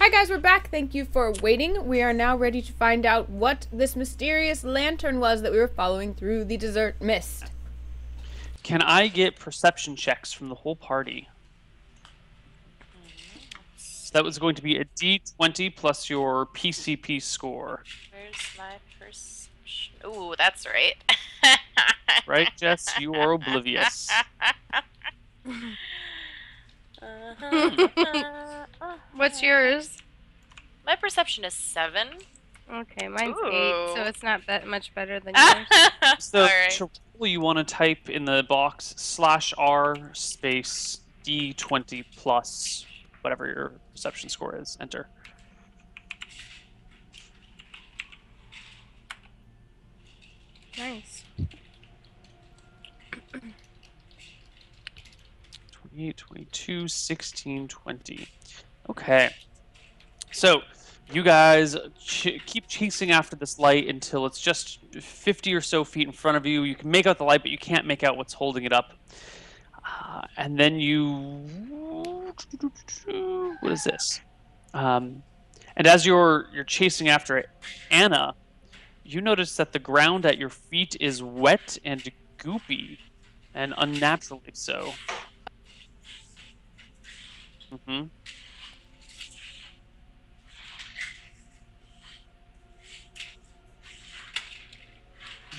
Hi guys, we're back. Thank you for waiting. We are now ready to find out what this mysterious lantern was that we were following through the desert mist. Can I get perception checks from the whole party? So that was going to be a D20 plus your PCP score. Where's my perception? Ooh, that's right. Right, Jess? You are oblivious. What's yours? My perception is 7. Okay, mine's Ooh. 8, so it's not that much better than yours. So Alright. to roll, you want to type in the box /R space D20 plus whatever your perception score is. Enter. Nice. 28, 22, 16, 20. Okay. So you guys keep chasing after this light until it's just 50 or so feet in front of you. You can make out the light, but you can't make out what's holding it up. And then you... What is this? And as you're chasing after it, Anna, you notice that the ground at your feet is wet and goopy, and unnaturally so. Mm-hmm.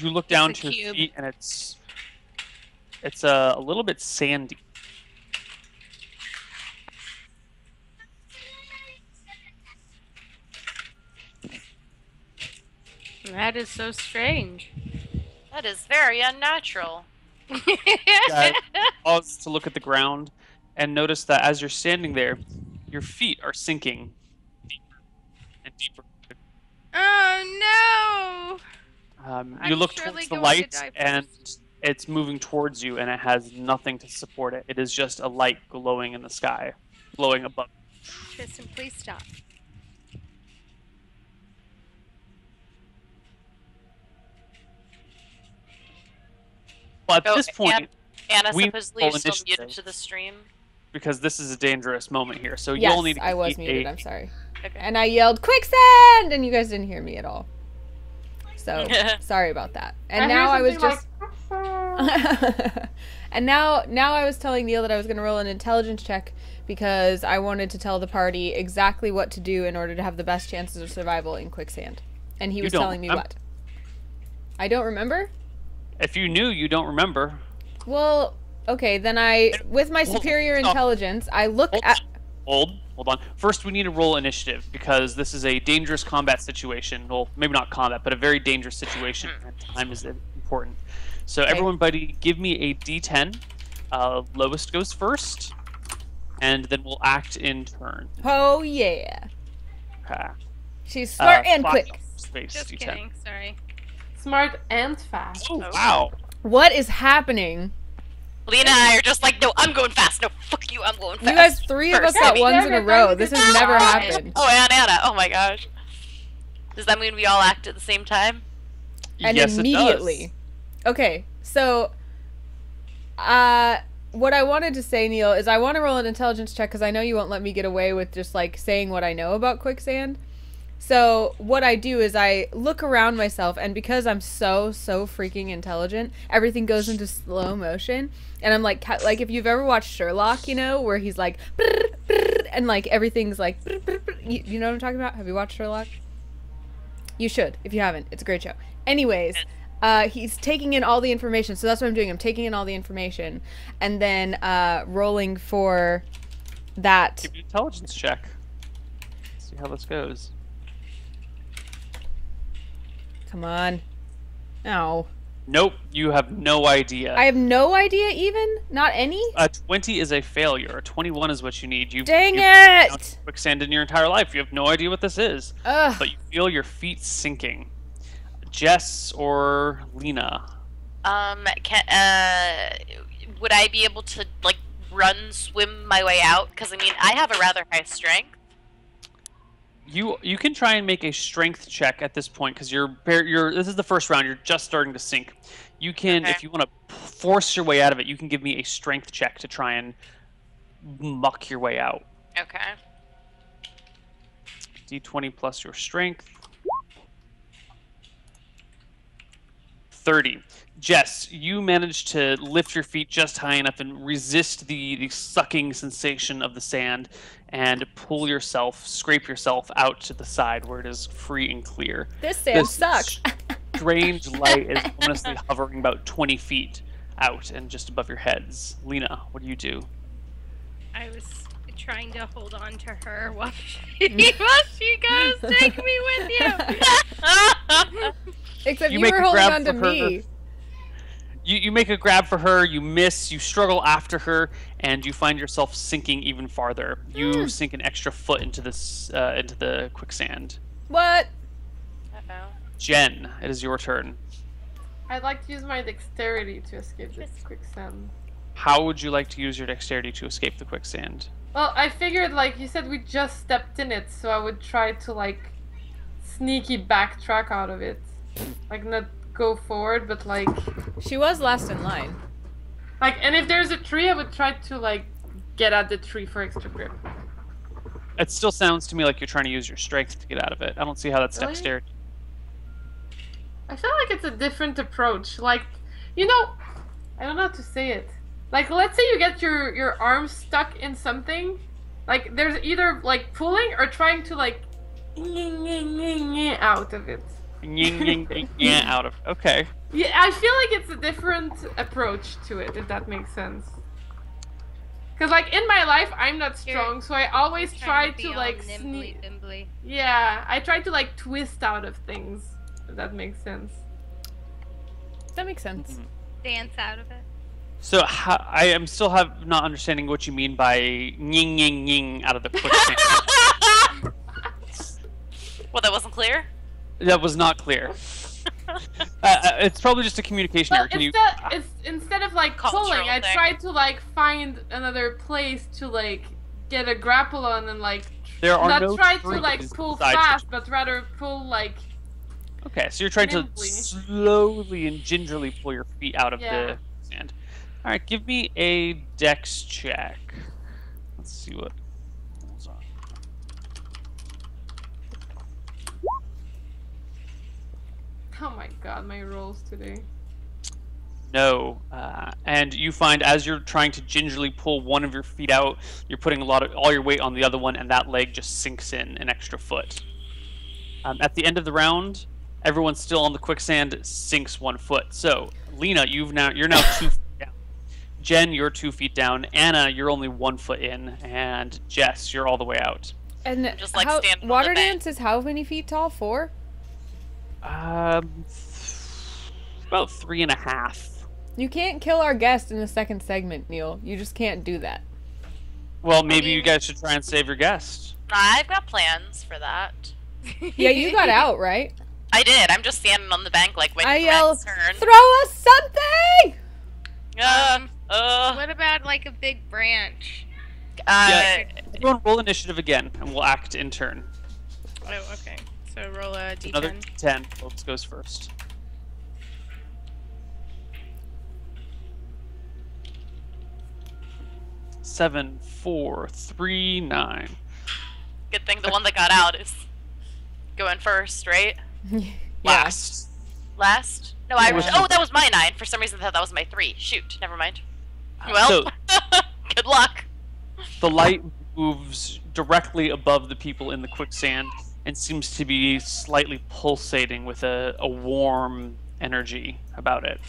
You look down to your feet, and it's a little bit sandy. That is so strange. That is very unnatural. Guys, pause to look at the ground and notice that as you're standing there, your feet are sinking deeper and deeper. Oh no! You I'm look surely towards the going to light, die and first. it's moving towards you, and it has nothing to support it. It is just a light glowing in the sky, glowing above. Tristan, please stop. Well, at Oh, this point, Anna, we supposedly roll you're still initiative. muted to the stream. because this is a dangerous moment here, so Yes, you'll need to I was keep muted. I'm sorry. Okay. And I yelled quicksand, and you guys didn't hear me at all. So sorry about that. And now I was just. And now I was telling Neil that I was going to roll an intelligence check because I wanted to tell the party exactly what to do in order to have the best chances of survival in quicksand. And he was telling me what. I don't remember? If you knew, you don't remember. Well, okay, then with my superior intelligence, I look at... Hold on. First, we need to roll initiative because this is a dangerous combat situation. Well, maybe not combat, but a very dangerous situation, and time is important. So everybody give me a D10. Lowest goes first, and then we'll act in turn. Oh, yeah. Okay. She's smart and quick. Space, Just D10. kidding, sorry. Smart and fast. Oh, wow. What is happening? Lena and I are just like, no, I'm going fast. No, fuck you, I'm going fast. You guys, 3 of us got ones in a row. This has never happened. Oh, and Anna. Oh my gosh. Does that mean we all act at the same time? And yes, immediately. It Okay, so what I wanted to say, Neil, is I want to roll an intelligence check because I know you won't let me get away with just like saying what I know about quicksand. So what I do is I look around myself, and because I'm so freaking intelligent, everything goes into slow motion, and I'm like if you've ever watched Sherlock, you know, where he's like brr, brr, and like everything's like brr, brr, brr. You know what I'm talking about? Have you watched Sherlock? You should if you haven't. It's a great show. Anyways, he's taking in all the information, so that's what I'm doing. I'm taking in all the information, and then rolling for that. Give me an intelligence check. See how this goes. Come on. Ow. Nope, you have no idea. I have no idea even? Not any? A 20 is a failure. A 21 is what you need. Dang you've it! quicksand in your entire life. You have no idea what this is. Ugh. But you feel your feet sinking. Jess or Lena? Would I be able to, like, swim my way out? Because, I mean, I have a rather high strength. You can try and make a strength check at this point because this is the first round. You're just starting to sink. You can, if you want to force your way out of it, you can give me a strength check to try and muck your way out. Okay. D20 plus your strength. 30. Jess, you managed to lift your feet just high enough and resist the sucking sensation of the sand and pull yourself, scrape yourself out to the side where it is free and clear. This sand sucks. Strange light is honestly hovering about 20 feet out and just above your heads. Lena, what do you do? I was trying to hold on to her while she goes, take me with you. Except you were holding on to me. You make a grab for her, you miss, you struggle after her, and you find yourself sinking even farther. You sink an extra foot into this into the quicksand. What? Uh-oh. Jen, it is your turn. I'd like to use my dexterity to escape this quicksand. How would you like to use your dexterity to escape the quicksand? Well, I figured, like you said, we just stepped in it, so I would try to, like, sneaky backtrack out of it. Like, not go forward, but, like... She was last in line. Like, and if there's a tree, I would try to, like, get at the tree for extra grip. It still sounds to me like you're trying to use your strength to get out of it. I don't see how that's Really? dexterity. I feel like it's a different approach. Like, you know, I don't know how to say it. Like, let's say you get your arm stuck in something. Like, there's either, like, pulling or trying to, like, out of it. Out of it. Okay. Yeah, I feel like it's a different approach to it, if that makes sense. Because, like, in my life, I'm not strong, so I always try to, like, sneak. Yeah, I try to, like, twist out of things, if that makes sense. That makes sense. Mm-hmm. Dance out of it. So I am still not understanding what you mean by ying out of the quicksand. Well, that wasn't clear? That was not clear. It's probably just a communication error. Can instead of, like, Cultural pulling, I thing. tried to, like, find another place to, like, get a grapple on and, like, There are not no try to, like, trees pull beside you. fast, but rather pull, like... Okay, so you're trying to nimbly. slowly and gingerly pull your feet out of Yeah. the sand. All right, give me a dex check. Let's see what rolls on. Oh my god, my rolls today. No, and you find as you're trying to gingerly pull one of your feet out, you're putting all your weight on the other one, and that leg just sinks in an extra foot. At the end of the round, everyone still on the quicksand sinks 1 foot. So, Lena, you're now 2 feet down. Jen, you're 2 feet down. Anna, you're only 1 foot in, and Jess, you're all the way out. And Just, like, how, standing on water the bank. dance is how many feet tall? 4? About 3.5. You can't kill our guest in the second segment, Neil. You just can't do that. Well, maybe you guys should try and save your guest. I've got plans for that. Yeah, you got out, right? I did. I'm just standing on the bank, like, waiting I for yell, my turn. throw us something! What about, like, a big branch? Yeah. Everyone roll initiative again, and we'll act in turn. Oh, okay. So roll a d10. Another 10. Folks goes first. Seven, 4, 3, 9. Good thing the one that got out is going first, right? Last. Last? No, that was my 9. For some reason I thought that was my 3. Shoot, never mind. So- Well, good luck. The light moves directly above the people in the quicksand and seems to be slightly pulsating with a warm energy about it.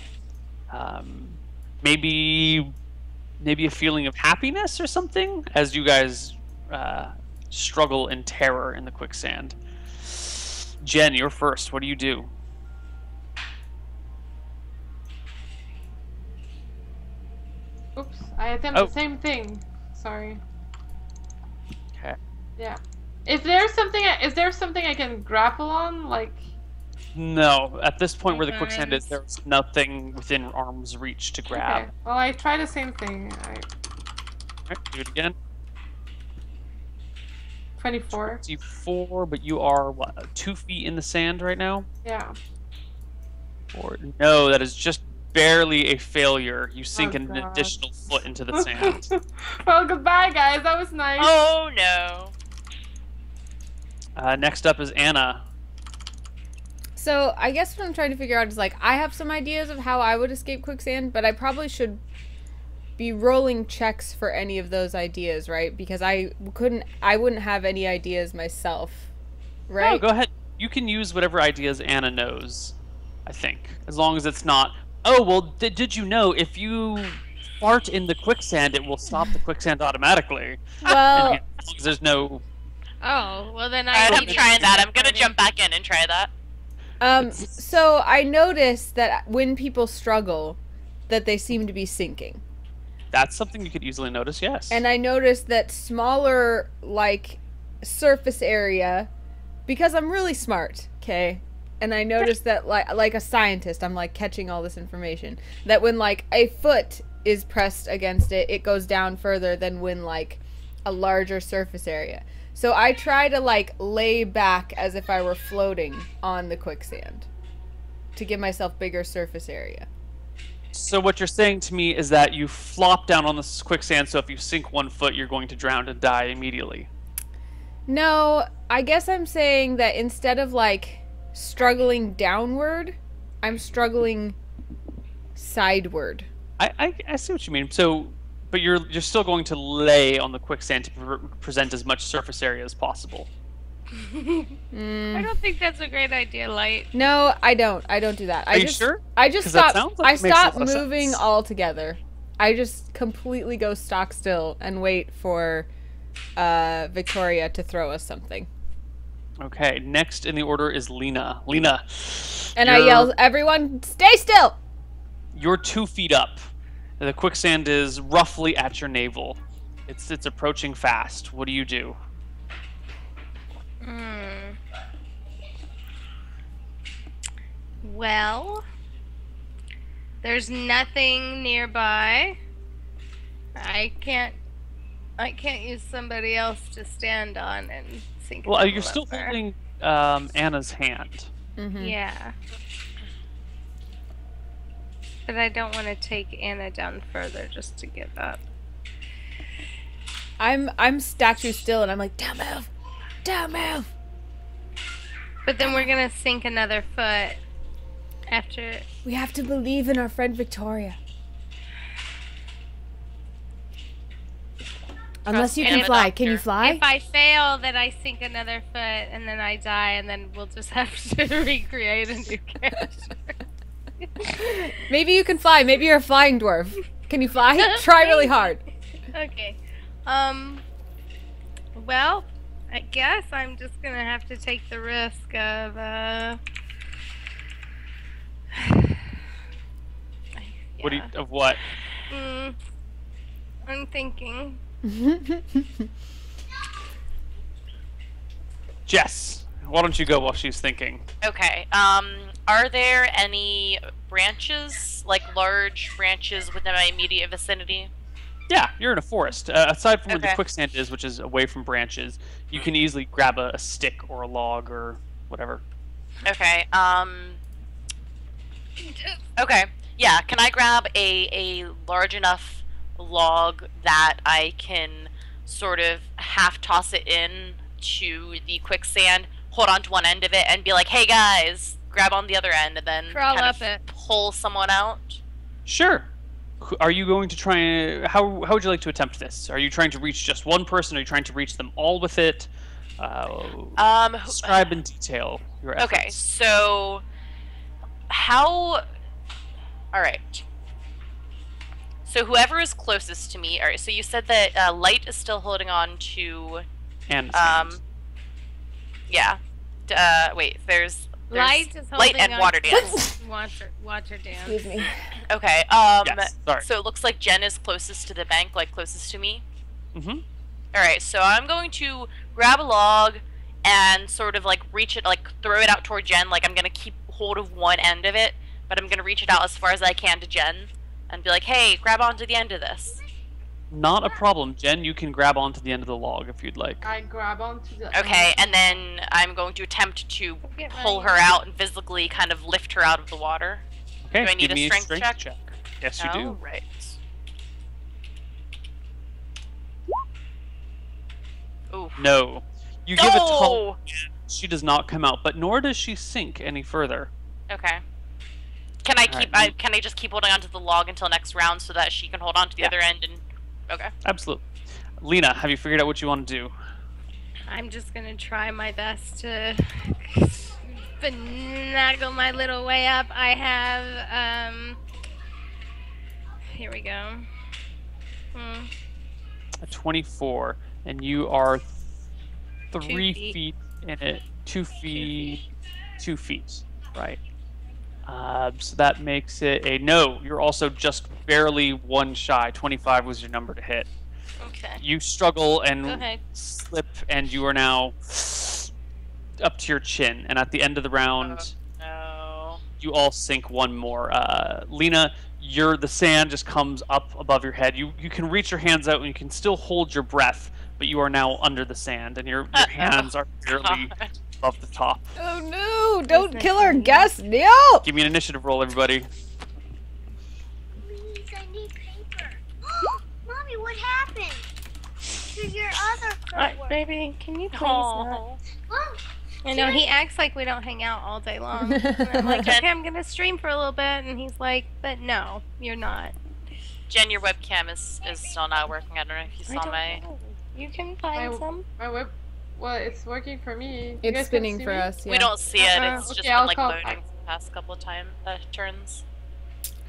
Maybe a feeling of happiness or something as you guys struggle in terror in the quicksand. Jen, you're first. What do you do? Oops, I attempted the same thing. Sorry. Okay. Yeah. Is there something I can grapple on? Like... No, at this point where the quicksand is, there's nothing within arm's reach to grab. Okay. Well, I try the same thing. Alright, do it again. 24. 24, but you are, what, 2 feet in the sand right now? Yeah. Or, no, that is just barely a failure. You sink Oh, an God. additional foot into the sand. Well, goodbye, guys. That was nice. Oh no. Next up is Anna. So I guess what I'm trying to figure out is like I have some ideas of how I would escape quicksand, but I probably should be rolling checks for any of those ideas, right? Because I wouldn't have any ideas myself, right? No, go ahead. You can use whatever ideas Anna knows, I think, as long as it's not. Oh well, did you know if you fart in the quicksand, it will stop the quicksand automatically? Well, and as long as there's no. Oh, well then Alright, I'm need trying to that. do I'm gonna farting. jump back in and try that. So I noticed that when people struggle, that they seem to be sinking. That's something you could easily notice, yes. And I noticed that smaller, like, surface area, because I'm really smart, okay? And I noticed that, like a scientist, I'm, like, catching all this information. That when, like, a foot is pressed against it, it goes down further than when, like, a larger surface area. So I try to, like, lay back as if I were floating on the quicksand to give myself bigger surface area. So what you're saying to me is that you flop down on this quicksand, so if you sink 1 foot, you're going to drown and die immediately. No, I guess I'm saying that instead of, like, struggling downward, I'm struggling sideward. I see what you mean. So, but you're still going to lay on the quicksand to present as much surface area as possible. I don't think that's a great idea, Light. No, I don't. I don't do that. Are you sure? I just 'Cause that stop. sounds like I it makes a stop lot of moving sense. altogether. I just completely go stock still and wait for Victoria to throw us something. Okay, next in the order is Lena. Lena. And I yell, "Everyone, stay still!" You're 2 feet up. The quicksand is roughly at your navel. It's approaching fast. What do you do? Well, there's nothing nearby. I can't use somebody else to stand on and sink. Well, down you're still lower. holding Anna's hand. Mm-hmm. Yeah. But I don't want to take Anna down further just to give up. I'm statue still, and I'm like, "Don't move, don't move." But then we're gonna sink another foot after. We have to believe in our friend Victoria. Unless you can Anna fly. Doctor. Can you fly? If I fail, then I sink another foot, and then I die, and then we'll just have to recreate a new character. Maybe you can fly. Maybe you're a flying dwarf. Can you fly? Try really hard. Okay. Well, I guess I'm just gonna have to take the risk of, What do you, of what? I'm thinking. Jess, why don't you go while she's thinking? Okay. Are there any branches, like large branches within my immediate vicinity? Yeah, you're in a forest. Aside from where the Okay. quicksand is, which is away from branches, you can easily grab a stick or a log or whatever. Okay. Okay. Yeah. Can I grab a large enough log that I can sort of half toss it in to the quicksand, hold on to one end of it, and be like, "Hey guys, grab on the other end," and then Crawl kind up of it. pull someone out? Sure. Are you going to try and... How would you like to attempt this? Are you trying to reach just one person? Are you trying to reach them all with it? Describe in detail your efforts. Okay, so how... Alright. So whoever is closest to me... Alright, so you said that Light is still holding on to... And Yeah. Wait, there's Light is Light holding and on Water to- Dance. Water dance. Excuse me. Okay, Yes, sorry. so it looks like Jen is closest to the bank, like closest to me. Mm-hmm. Alright, so I'm going to grab a log and sort of like reach it, like throw it out toward Jen. Like I'm going to keep hold of one end of it, but I'm going to reach it out as far as I can to Jen and be like, "Hey, grab onto the end of this." Not a problem. Jen, you can grab onto the end of the log if you'd like. I grab onto the. Okay, and then I'm going to attempt to Get pull my- her out and physically kind of lift her out of the water. Okay, Do I need give a me strength check? check. Yes, you do. Right. Ooh. No. You give a tug, she does not come out, but nor does she sink any further. Okay. Can I keep? Can I just keep holding onto the log until next round so that she can hold on to the other end? And okay. Absolutely. Lena, have you figured out what you want to do? I'm just gonna try my best to finagle my little way up. I have here we go. A 24, and you are 3 feet in it. 2 feet. 2 feet. Right. So that makes it a no. You're also just barely one shy. 25 was your number to hit. Okay. You struggle and slip, and you are now up to your chin. And at the end of the round, you all sink one more. Lena, the sand just comes up above your head. You can reach your hands out, and you can still hold your breath, but you are now under the sand, and your hands are barely above the top. Oh no! Don't kill our guest, Neil! Give me an initiative roll, everybody. Please, I need paper. Mommy, what happened to your other footwork? Baby, can you please not? Mom, I know, he acts like we don't hang out all day long. And I'm like, okay, I'm gonna stream for a little bit, and he's like, but no, you're not. Jen, your webcam is still not working. I don't know if you saw my... You can find some. My web... Well, it's working for me. It's spinning for us, yeah. We don't see it. It's just been I'll like call loading back. for the past couple of turns.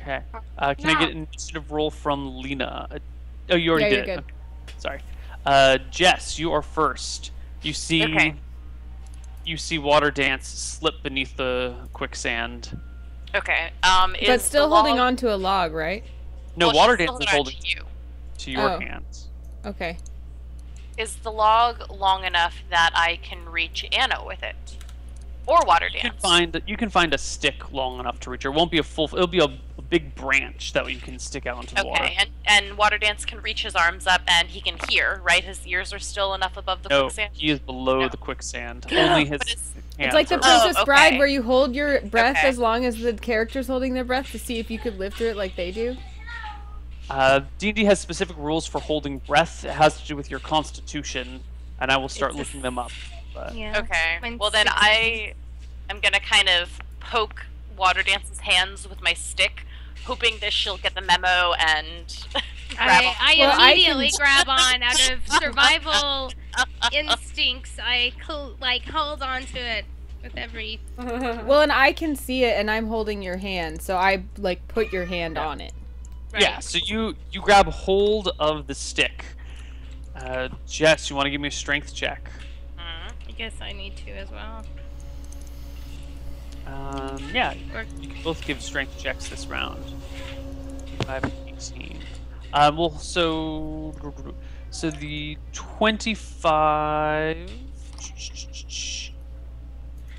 Okay. Can I get an initiative roll from Lena? Oh, you already did you're it. good. Okay. Sorry. Jess, you are first. You see... Okay. You see Water Dance slip beneath the quicksand. Okay. But still holding on to a log, right? No, Well, Water she's Dance still is holding you. to your Oh. hands. Okay. Is the log long enough that I can reach Anna with it? Or Water Dance? You can find a stick long enough to reach her. It won't be a full... It'll be a big branch that you can stick out into the water. Okay, and Water Dance can reach his arms up and he can hear, right? His ears are still enough above the quicksand? He is below the quicksand. Only his hands It's like the are- Princess Bride okay. where you hold your breath Okay. as long as the character's holding their breath to see if you could live through it like they do. D&D has specific rules for holding breath. It has to do with your constitution, and I will start looking them up. But... Yeah. Okay, Mine's well then 60. I am gonna kind of poke Water Dance's hands with my stick, hoping that she'll get the memo and grab on. I Well, I immediately can- grab on out of survival instincts. I hold on to it with every. Well, and I can see it, and I'm holding your hand, so I like put your hand on it. Right. Yeah, so you grab hold of the stick. Jess, you want to give me a strength check? I guess I need to as well. Yeah, you can both give strength checks this round. 5 and 18. Well, so the 25.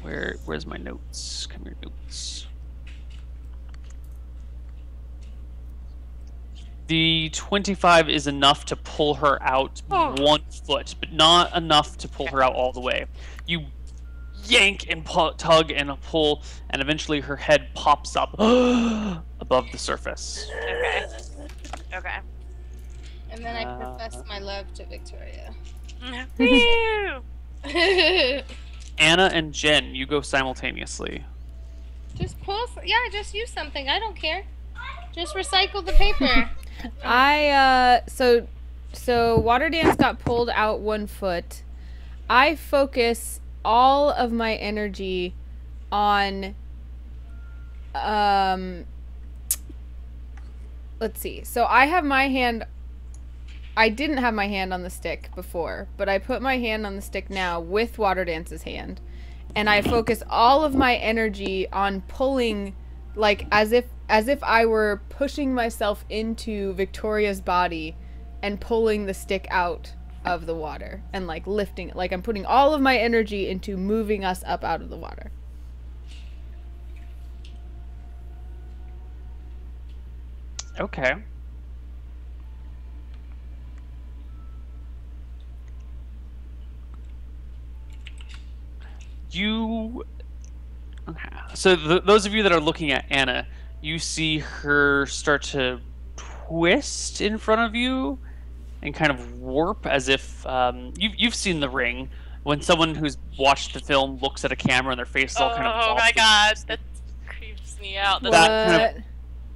Where's my notes? Come here, notes. The 25 is enough to pull her out 1 foot, but not enough to pull her out all the way. You yank and tug and pull, and eventually her head pops up above the surface. Okay. Okay. And then I profess my love to Victoria. Woo! Anna and Jen, you go simultaneously. Just pull. Just use something. I don't care. Just recycle the paper. So Water Dance got pulled out 1 foot. I focus all of my energy on let's see. So I have my hand. I didn't have my hand on the stick before, but I put my hand on the stick now with Water Dance's hand, and I focus all of my energy on pulling, like as if I were pushing myself into Victoria's body and pulling the stick out of the water and like lifting it. Like I'm putting all of my energy into moving us up out of the water. Okay. Okay. So those of you that are looking at Anna, you see her start to twist in front of you and kind of warp as if you've seen the ring. when someone who's watched the film looks at a camera and their face is all kind of Oh my lofted, god, that creeps me out. What? that kind of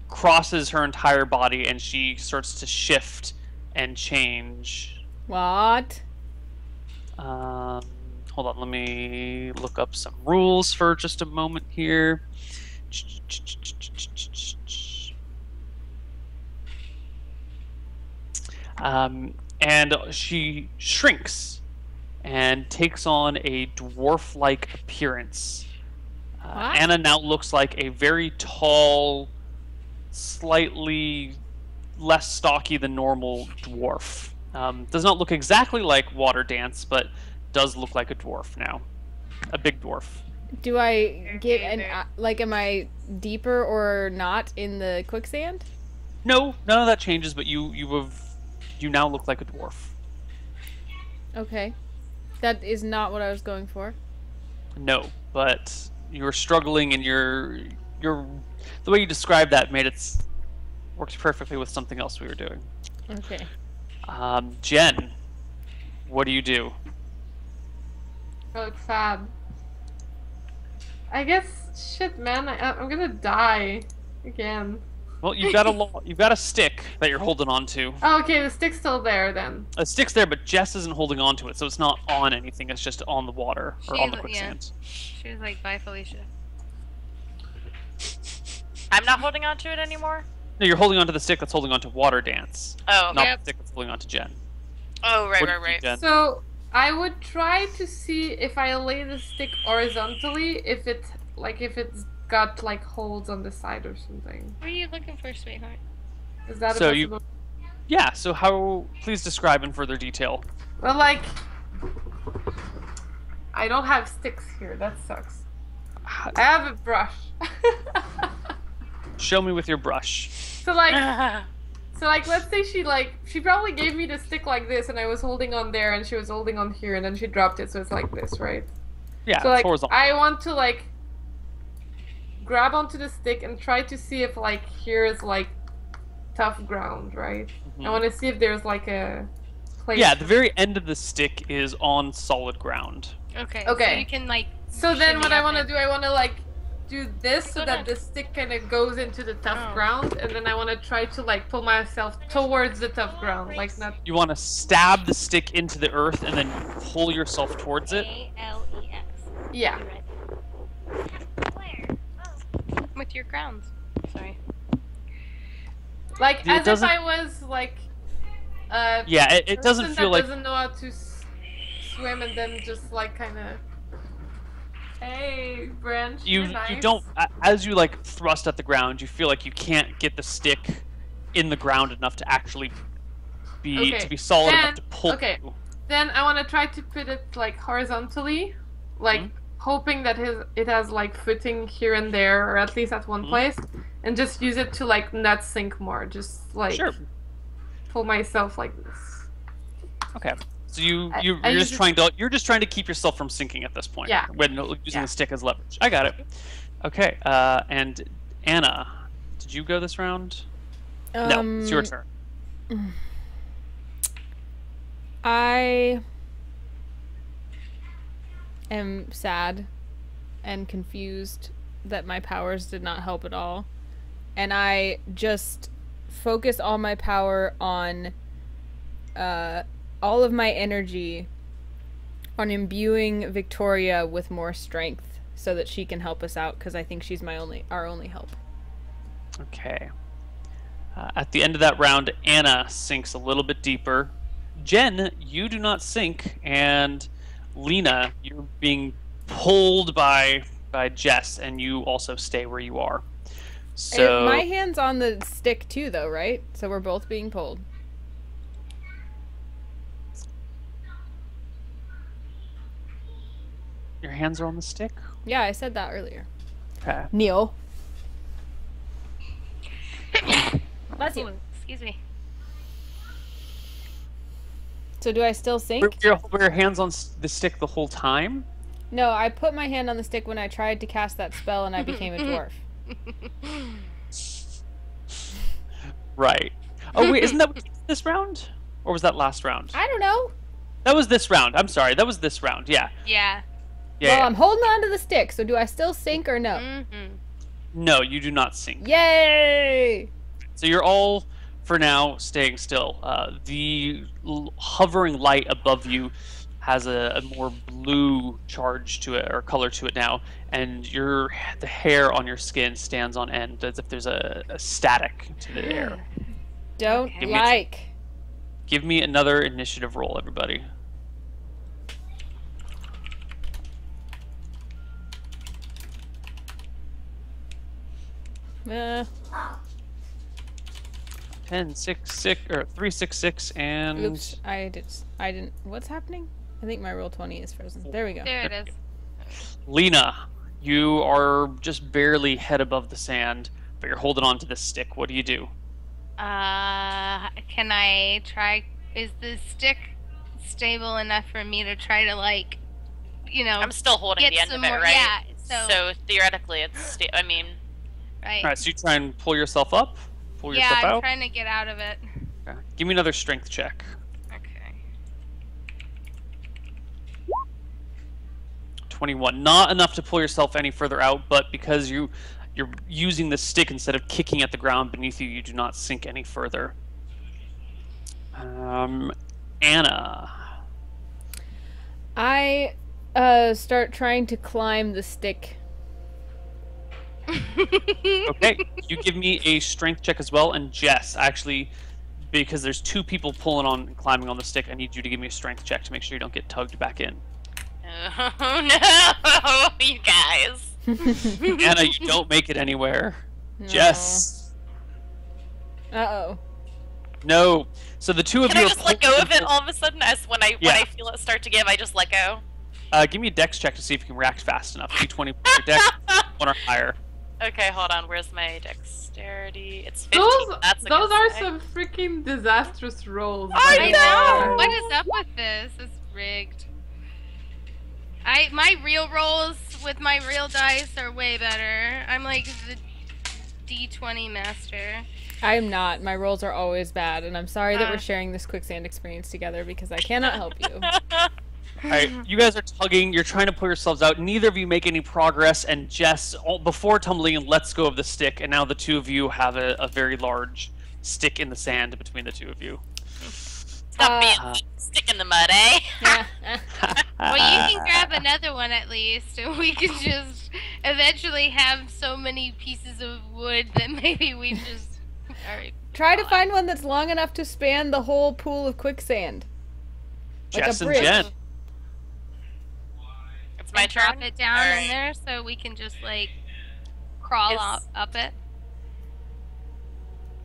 crosses her entire body, and she starts to shift and change. What? Hold on, let me look up some rules for just a moment here. And she shrinks and takes on a dwarf-like appearance. What? Anna now looks like a very tall, slightly less stocky than normal dwarf. Does not look exactly like Water Dance, but does look like a dwarf now. A big dwarf. Do I get am I deeper or not in the quicksand? No, none of that changes, but you now look like a dwarf. Okay. That is not what I was going for. No, but you're struggling, and the way you described that made it works perfectly with something else we were doing. Okay. Jen, what do you do? I look sad. I guess, shit, man, I'm gonna die again. Well, you've got a stick that you're holding on to. Oh, okay, the stick's still there then. A stick's there, but Jess isn't holding on to it, so it's not on anything. It's just on the water or on the quicksand. She was like, bye, Felicia. I'm not holding on to it anymore? No, you're holding on to the stick that's holding on to Water Dance. Oh, Not okay. the stick that's holding on to Jen. Oh, right, What do right, you do, right. Jen? So, I would try to see if I lay the stick horizontally, if it's got like holes on the side or something. What are you looking for, sweetheart? Is that So a you- possibility? Yeah, so please describe in further detail. Well, like, I don't have sticks here. That sucks. I have a brush. Show me with your brush. So like, let's say she probably gave me the stick like this, and I was holding on there, and she was holding on here, and then she dropped it, so it's like this, right? Yeah, So like, it's horizontal. I want to like grab onto the stick and try to see if like here is like tough ground, right? I want to see if there's like a place. Yeah, the very end of the stick is on solid ground. Okay. Okay. So you can like. So then what shimmy I up want to it. do, I want to like do this so Go that ahead. the stick kind of goes into the tough Oh. ground, and then I want to try to like pull myself towards the tough ground, like not. You want to stab the stick into the earth and then pull yourself towards it. ALEX. Yeah. Where? Oh. With your grounds. Sorry. Like It as if doesn't- I was like Yeah, it doesn't person feel that like doesn't know how to swim, and then just like kind of. Hey, branch. you you're nice. don't as you like thrust at the ground, you feel like you can't get the stick in the ground enough to actually be Okay, solid then- enough to pull okay. you. Then I want to try to put it like horizontally, like Mhm. hoping that it has like footing here and there, or at least at one Mhm. place, and just use it to like not sink more. Just like Sure. pull myself like this. Okay. So you're I just use trying to keep yourself from sinking at this point. Yeah. When using Yeah. the stick as leverage. I got it. Okay. And Anna, did you go this round? No, it's your turn. I am sad and confused that my powers did not help at all. And I just focus all my power on all of my energy on imbuing Victoria with more strength so that she can help us out, because I think she's our only help. Okay. At the end of that round, Anna sinks a little bit deeper. Jen, you do not sink, and Lena, you're being pulled by Jess, and you also stay where you are. So And my hand's on the stick too, though, right? So we're both being pulled. your hands are on the stick. Yeah, I said that earlier. Okay. Neil. Bless you. Ooh, excuse me. So do I still sink? Were your hands on the stick the whole time? No, I put my hand on the stick when I tried to cast that spell and I became a dwarf. Right. Oh wait, isn't that what you did this round? Or was that last round? I don't know. That was this round. I'm sorry. That was this round. Yeah. Yeah. Yeah. Well, I'm holding on to the stick, so do I still sink or no? Mm-hmm. No, you do not sink. Yay! So you're all, for now, staying still. The hovering light above you has a more blue charge to it, or color to it now, and the hair on your skin stands on end as if there's a static to the air. Don't Okay. like. Give me another initiative roll, everybody. Uh, 10, 6, 6, or 3, 6, 6, and oops, I didn't. What's happening? I think my roll 20 is frozen. There we go. There it is. Lena, you are just barely head above the sand, but you're holding on to this stick. What do you do? Can I try? Is the stick stable enough for me to try to, like, you know, I'm still holding get the end some of it, more? right? Yeah. So theoretically, it's. I mean, Right. All right, so you try and pull yourself up, pull Yeah, yourself I'm out. trying to get out of it. Okay. Give me another strength check. Okay. 21. Not enough to pull yourself any further out, but because you're using the stick instead of kicking at the ground beneath you, you do not sink any further. Anna. I start trying to climb the stick. Okay, you give me a strength check as well, and Jess, actually, because there's two people pulling on and climbing on the stick, I need you to give me a strength check to make sure you don't get tugged back in. oh no, you guys. Anna, you don't make it anywhere. No. Jess. Uh-oh. No. So the two of Can you I are just let go of it pulling- all of a sudden? As when I feel it start to give, I just let go. Give me a dex check to see if you can react fast enough. D20 for your dex, one or higher. Okay, hold on. Where's my dexterity? It's 15. Those That's a those good are save. some freaking disastrous rolls. I by the know! way. What is up with this? It's rigged. My real rolls with my real dice are way better. I'm like the D20 master. I'm not. My rolls are always bad, and I'm sorry that we're Uh. sharing this quicksand experience together because I cannot help you. Alright, you guys are tugging, you're trying to pull yourselves out. Neither of you make any progress, and Jess, before tumbling in, lets go of the stick, and now the two of you have a very large stick in the sand between the two of you. Stop being stick in the mud, eh? Well, you can grab another one at least, and we can just eventually have so many pieces of wood that maybe we just. Alright. Try to find one that's long enough to span the whole pool of quicksand. Like Jess a and bridge. Jen. It's my And turn. drop it down Alright. in there so we can just like crawl It's- up it.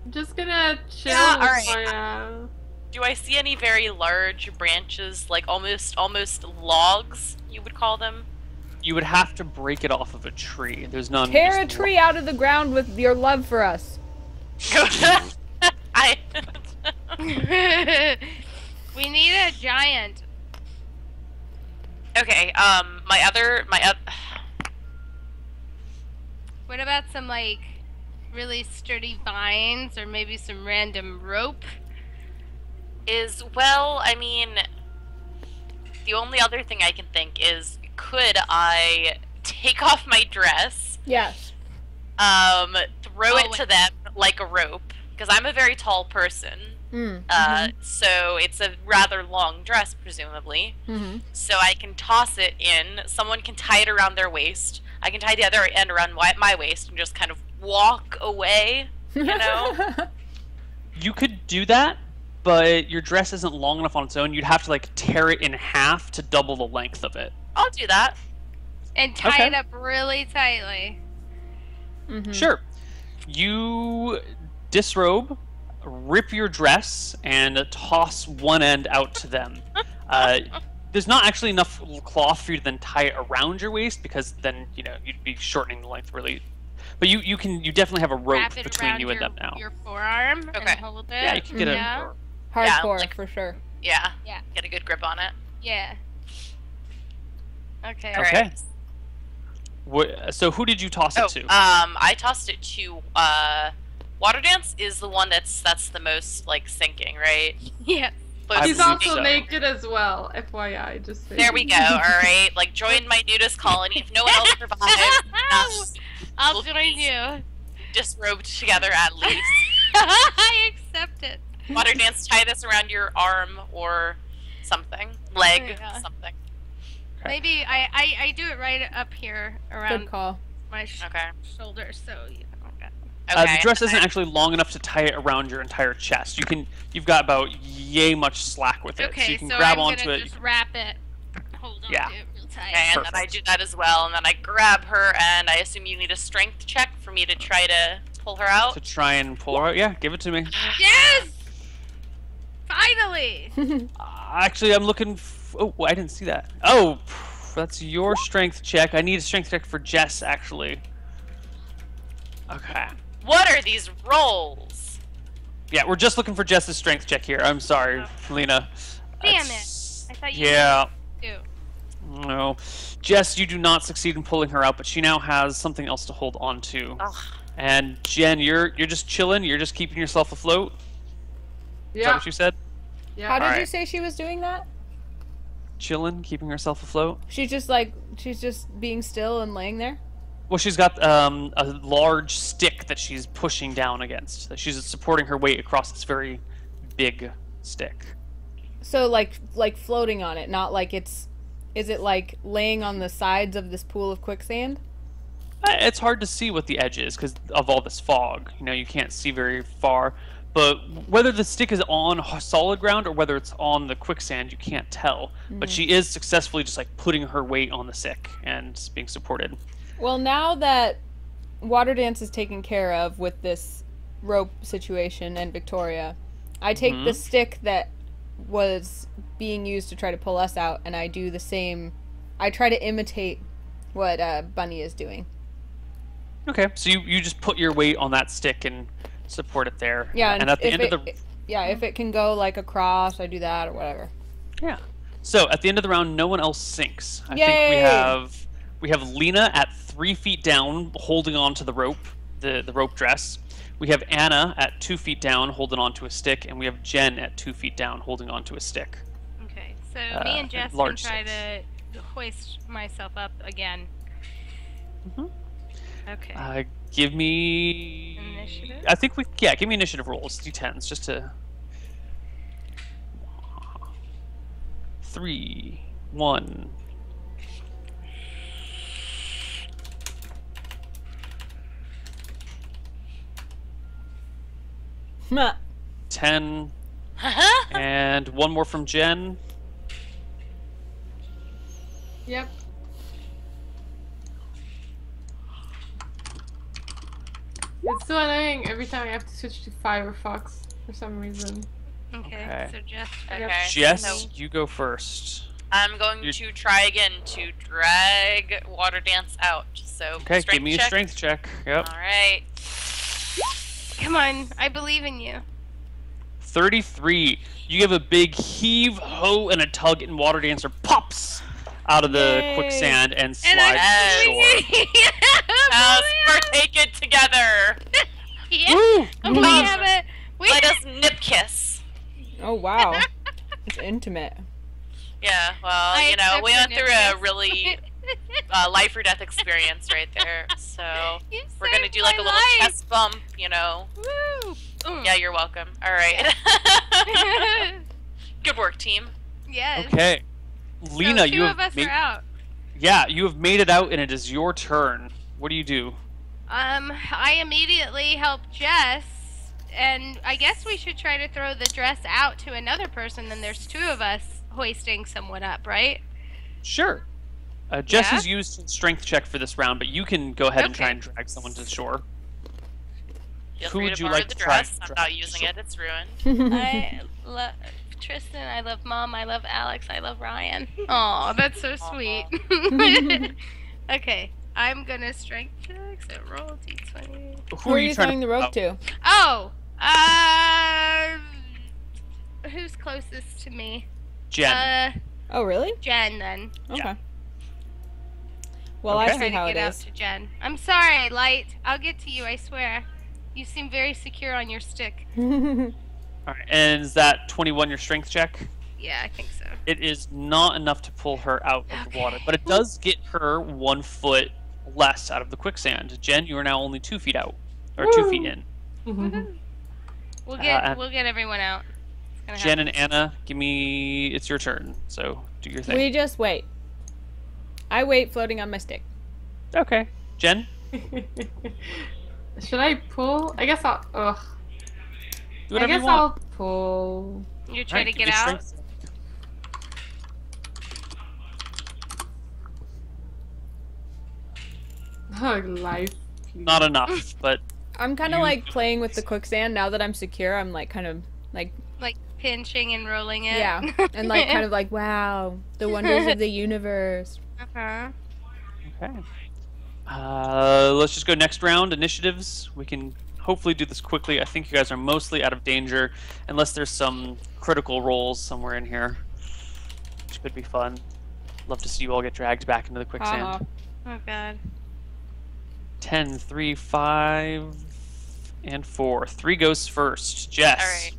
I'm just gonna chill. Yeah, with alright. my, Do I see any very large branches, like almost logs, you would call them? You would have to break it off of a tree. There's none. Tear a just- tree out of the ground with your love for us. I. We need a giant. Okay. What about some like really sturdy vines or maybe some random rope? I mean, the only other thing I can think is, could I take off my dress, Yes. throw it wait. to them like a rope, because I'm a very tall person. Mm. So it's a rather long dress, presumably. Mm-hmm. So I can toss it in. Someone can tie it around their waist. I can tie the other end around my waist and just kind of walk away. You know? You could do that, but your dress isn't long enough on its own. You'd have to like tear it in half to double the length of it. I'll do that. And tie Okay. it up really tightly. Mm-hmm. Sure. You disrobe, rip your dress, and toss one end out to them. There's not actually enough cloth for you to then tie it around your waist, because then you'd be shortening the length really. But you definitely have a rope Wrap it between around you and them now. your forearm and Okay. hold it. Yeah, you can get Yeah. a. Hardcore, like- for sure. Yeah. Yeah. Get a good grip on it. Yeah. Okay. All Okay. right. So who did you toss it to? I tossed it to Water Dance is the one that's the most like sinking, right? Yeah. close. He's to also me. naked as well, FYI. Just saying. There we go. All right, like join my nudist colony. If no one else survives, I'll join you. Disrobed together at least. I accept it. Water dance. Tie this around your arm or something, leg, something. Okay. Maybe I do it right up here around Good call. my shoulder, so you know. Okay. The dress isn't actually long enough to tie it around your entire chest. You've got about yay much slack with it, Okay, so you can so grab I'm onto gonna it. just wrap it. Hold on Yeah. to it real tight. Okay, and then I do that as well, and then I grab her, and I assume you need a strength check for me to try to pull her out. To try and pull her out. Yeah, give it to me. Yes! Finally! Actually, I'm looking. Oh, I didn't see that. Oh, that's your strength check. I need a strength check for Jess, actually. Okay. What are these rolls? Yeah, we're just looking for Jess's strength check here. I'm sorry, Lena. Damn That's- it. I thought you Yeah. do. No. Jess, you do not succeed in pulling her out, but she now has something else to hold on to. Ugh. And Jen, you're just chilling. You're just keeping yourself afloat. Is that Yeah. what you said? Yeah. How did you Alright. say she was doing that? Chilling, keeping herself afloat. She's just being still and laying there? Well, she's got a large stick that she's pushing down against. That she's supporting her weight across this very big stick. So like floating on it, not like is it like laying on the sides of this pool of quicksand? It's hard to see what the edge is because of all this fog. You know, you can't see very far. But whether the stick is on solid ground or whether it's on the quicksand, you can't tell. But she is successfully just like putting her weight on the stick and being supported. Well, now that Water Dance is taken care of with this rope situation and Victoria, I take the stick that was being used to try to pull us out, and I do the same. I try to imitate what Bunny is doing. Okay, so you just put your weight on that stick and support it there. Yeah, and at the end of the if it can go like across, I do that or whatever. yeah. So at the end of the round, no one else sinks. I think Yay! we have Lena at 3 feet down, holding on to the rope, the rope dress. We have Anna at 2 feet down, holding on to a stick, and we have Jen at 2 feet down, holding on to a stick. Okay, so me and Jess can large try to hoist myself up again. Okay. Give me Initiative? I think give me initiative rolls, d10s, just to 3, 1. Meh. 10, and one more from Jen. Yep. It's so annoying every time I have to switch to Firefox for some reason. Okay, so Jess. Okay. Jess, So you go first. I'm going to try again to drag Water Dance out. So Okay, strength give me check. a strength check. Yep. All right. Come on, I believe in you. 33. You give a big heave, ho, and a tug, and Water Dancer pops out of the Yay. quicksand and And slides I'm to shore. Partake it together. Yeah. Woo! We have it. Let us nip kiss. Oh wow, it's intimate. Yeah, well, I you know, we went accept through the a really life or death experience right there. So You we're gonna saved do like my a little life. chest bump, you know. Woo. Yeah, you're welcome. All right. Good work, team. Yes. Okay. Lena, so two you of have us made, are out. yeah, you have made it out, and it is your turn. What do you do? I immediately help Jess, and I guess we should try to throw the dress out to another person. Then there's two of us hoisting someone up, right? Sure. Jess Yeah? has used strength check for this round, but you can go ahead and try Okay. and drag someone to shore. Feel Who free would to you borrow like the to try dress. and I'm drag not to using shore? it. It's ruined. I love Tristan. I love Mom. I love Alex. I love Ryan. Oh, that's so sweet. Okay, I'm gonna strength check. So roll d20. Who Where are are you trying throwing the rope to? Oh, who's closest to me? Jen. Oh really? Jen then. Okay. Well, Okay. I Try see to how it get out is. to Jen. I'm sorry, Light. I'll get to you. I swear. You seem very secure on your stick. All All right, and is that 21 your strength check? Yeah, I think so. It is not enough to pull her out of the water, but it does get her 1 foot less out of the quicksand. Jen, you are now only 2 feet out, or 2 feet in. We'll get everyone out. Jen and Anna, it's your turn. So do your thing. We just wait. I wait, floating on my stick. Okay, Jen. Should I pull? I guess I'll. Ugh. Do whatever I guess you want. I'll pull. You try to get out. Life. Not enough, but I'm kind of like playing with the quicksand now that I'm secure. I'm like kind of like pinching and rolling it. Yeah, and like kind of like wow, the wonders of the universe. Uh-huh. Okay. Let's just go next round. Initiatives. We can hopefully do this quickly. I think you guys are mostly out of danger, unless there's some critical rolls somewhere in here, which could be fun. Love to see you all get dragged back into the quicksand. Oh god. 10, 3, 5, and 4. 3 goes first. Jess. All right.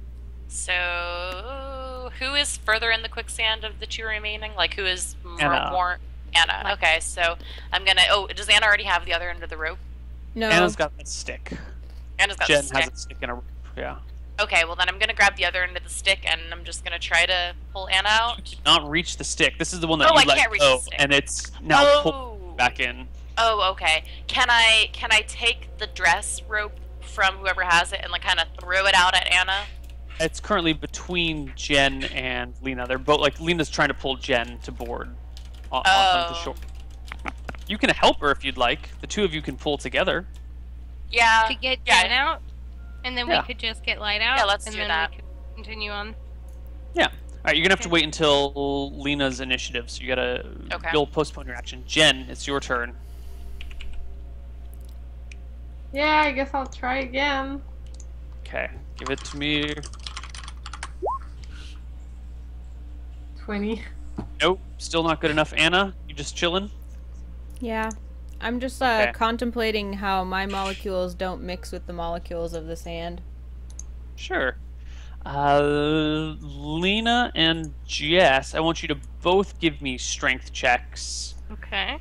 So, who is further in the quicksand of the 2 remaining? Like, who is more? Anna. Okay, so I'm gonna. Oh, does Anna already have the other end of the rope? No. Anna's got that stick. Anna's got Jen the stick. has a stick and a rope. Yeah. Okay, well then I'm gonna grab the other end of the stick and I'm just gonna try to pull Anna out. You did not reach the stick. This is the one that you I let can't reach go, the stick. and it's now pulled back in. Oh, okay. Can I take the dress rope from whoever has it and like kind of throw it out at Anna? It's currently between Jen and Lena. They're both like Lena's trying to pull Jen to board on the shore. You can help her if you'd like. The 2 of you can pull together. Yeah. To get Jen out, and then we could just get Light out. Yeah, let's and do then that. We could continue on. Yeah. All right, you're gonna have to wait until Lena's initiative. So you gotta. You'll postpone your action. Jen, it's your turn. Yeah, I guess I'll try again. Okay, give it to me. 20. Nope, still not good enough. Anna, you just chilling? Yeah. I'm just contemplating how my molecules don't mix with the molecules of the sand. Sure. Lena and Jess, I want you to both give me strength checks. Okay.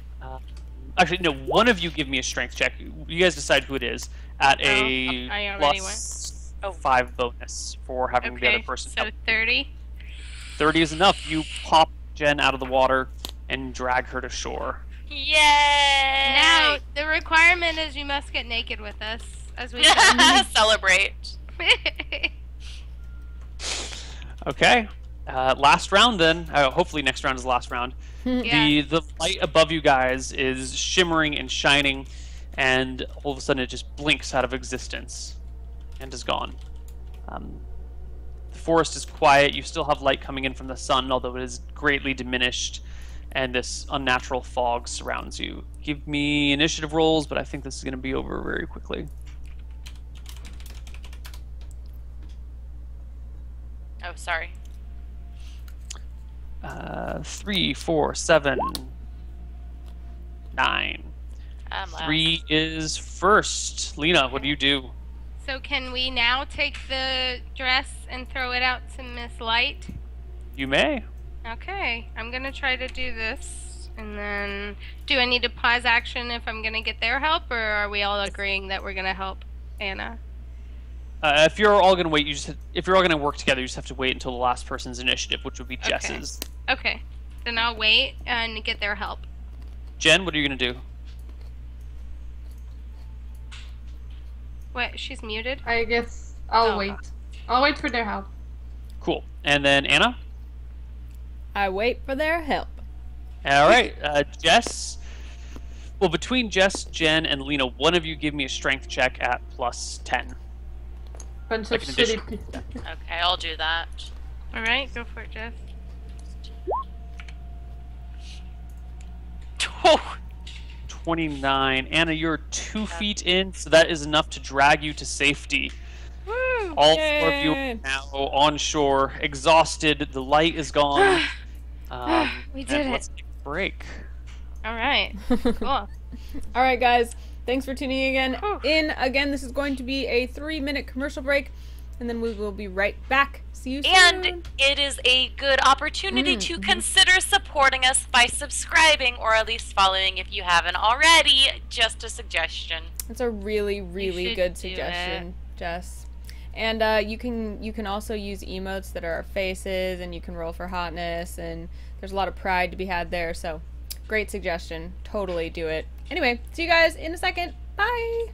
Actually, no, one of you give me a strength check. You guys decide who it is at a plus 5 bonus for having the other person. So 30? 30 is enough. You pop Jen out of the water and drag her to shore. Yay! Now, the requirement is you must get naked with us as we celebrate. Okay. Last round then. Hopefully next round is the last round. Yeah. The light above you guys is shimmering and shining, and all of a sudden it just blinks out of existence and is gone. The forest is quiet. You still have light coming in from the sun, although it is greatly diminished, and this unnatural fog surrounds you. Give me initiative rolls, but I think this is going to be over very quickly. Oh, sorry. 3, 4, 7, 9. 3 is first. Lena, what do you do? So can we now take the dress and throw it out to Miss Light? You may. Okay, I'm gonna try to do this, and then do I need to pause action if I'm gonna get their help, or are we all agreeing that we're gonna help Anna? If you're all gonna wait, if you're all gonna work together, you just have to wait until the last person's initiative, which would be Jess's. Okay, then I'll wait and get their help. Jen, what are you gonna do? What? She's muted? I guess I'll wait. I'll wait for their help. Cool. And then Anna? I wait for their help. All right, Jess. Well, between Jess, Jen, and Lena, one of you give me a strength check at plus 10. Bunch of shitty people. Okay, I'll do that. All right, go for it, Jess. 29. Anna, you're 2 feet in, so that is enough to drag you to safety. Woo! All 4 of you are now on shore, exhausted. The light is gone. We did it. Let's take a break. All right. Cool. All right, guys. Thanks for tuning in again. This is going to be a 3-minute commercial break. and then we will be right back. See you soon. And it is a good opportunity to consider supporting us by subscribing, or at least following if you haven't already. Just a suggestion. It's a really, really good suggestion, Jess. And you can also use emotes that are our faces, and you can roll for hotness, and there's a lot of pride to be had there. So, great suggestion. Totally do it. Anyway, see you guys in a second. Bye.